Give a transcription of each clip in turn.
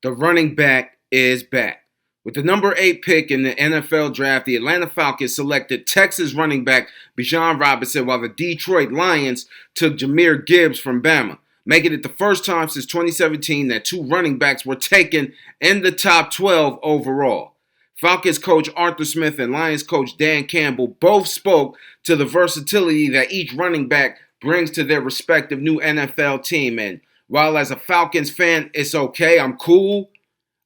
the running back is back. With the number 8 pick in the NFL draft, the Atlanta Falcons selected Texas running back Bijan Robinson, while the Detroit Lions took Jahmyr Gibbs from Bama, making it the first time since 2017 that 2 running backs were taken in the top 12 overall. Falcons coach Arthur Smith and Lions coach Dan Campbell both spoke to the versatility that each running back brings to their respective new NFL team. And while as a Falcons fan, it's okay, I'm cool,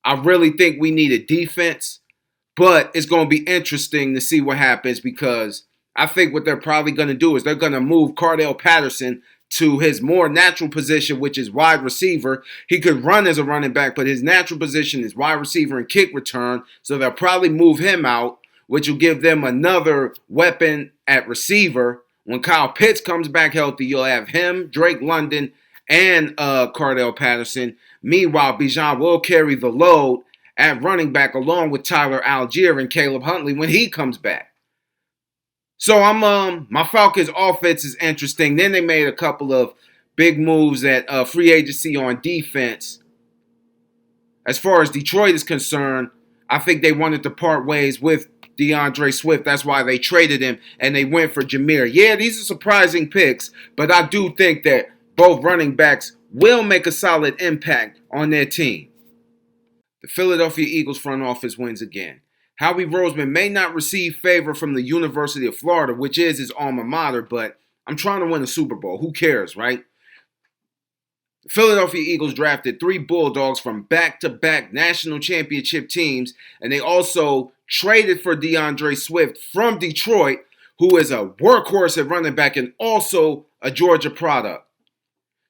I really think we need a defense. But it's going to be interesting to see what happens, because I think what they're probably going to do is they're going to move Cordell Patterson to his more natural position, which is wide receiver. He could run as a running back, but his natural position is wide receiver and kick return. So they'll probably move him out, which will give them another weapon at receiver. When Kyle Pitts comes back healthy, you'll have him, Drake London, and Cordell Patterson. Meanwhile, Bijan will carry the load at running back along with Tyler Algier and Caleb Huntley when he comes back. So my Falcons offense is interesting. Then they made a couple of big moves at free agency on defense. As far as Detroit is concerned, I think they wanted to part ways with DeAndre Swift. That's why they traded him and they went for Jahmyr. Yeah, these are surprising picks, but I do think that both running backs will make a solid impact on their team. The Philadelphia Eagles front office wins again. Howie Roseman may not receive favor from the University of Florida, which is his alma mater, but I'm trying to win a Super Bowl. Who cares, right? The Philadelphia Eagles drafted 3 Bulldogs from back-to-back national championship teams, and they also traded for DeAndre Swift from Detroit, who is a workhorse at running back and also a Georgia product.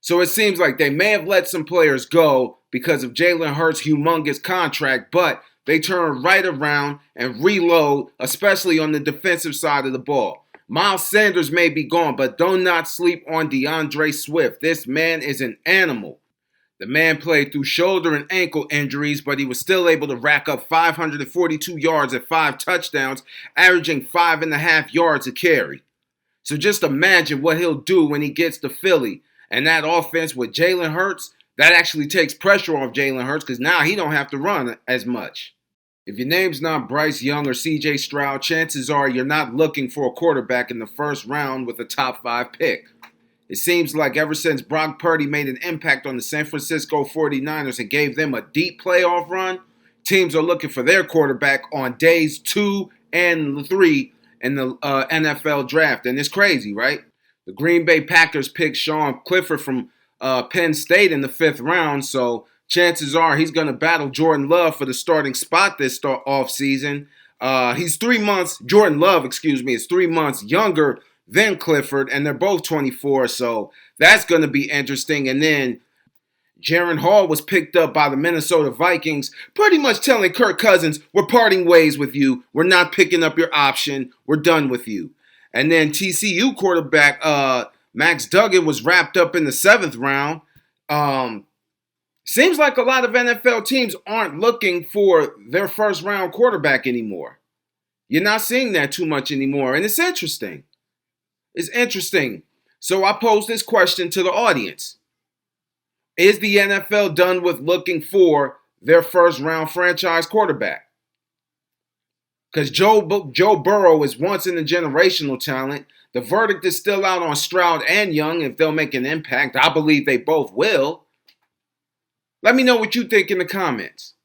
So it seems like they may have let some players go because of Jalen Hurts' humongous contract, but they turn right around and reload, especially on the defensive side of the ball. Miles Sanders may be gone, but do not sleep on DeAndre Swift. This man is an animal. The man played through shoulder and ankle injuries, but he was still able to rack up 542 yards at 5 touchdowns, averaging 5.5 yards a carry. So just imagine what he'll do when he gets to Philly. And that offense with Jalen Hurts, that actually takes pressure off Jalen Hurts because now he don't have to run as much. If your name's not Bryce Young or CJ Stroud, chances are you're not looking for a quarterback in the first round with a top 5 pick. It seems like ever since Brock Purdy made an impact on the San Francisco 49ers and gave them a deep playoff run, teams are looking for their quarterback on days 2 and 3 in the NFL draft. And it's crazy, right? The Green Bay Packers picked Sean Clifford from Penn State in the 5th round, so chances are he's going to battle Jordan Love for the starting spot this offseason. He's 3 months, Jordan Love, is 3 months younger than Clifford, and they're both 24, so that's going to be interesting. And then Jaren Hall was picked up by the Minnesota Vikings, pretty much telling Kirk Cousins, we're parting ways with you. We're not picking up your option. We're done with you. And then TCU quarterback Max Duggan was wrapped up in the 7th round. Seems like a lot of NFL teams aren't looking for their first round quarterback anymore. You're not seeing that too much anymore. And it's interesting. It's interesting. So I pose this question to the audience. Is the NFL done with looking for their first round franchise quarterback? Because Joe Burrow is once in a generational talent. The verdict is still out on Stroud and Young if they'll make an impact. I believe they both will. Let me know what you think in the comments.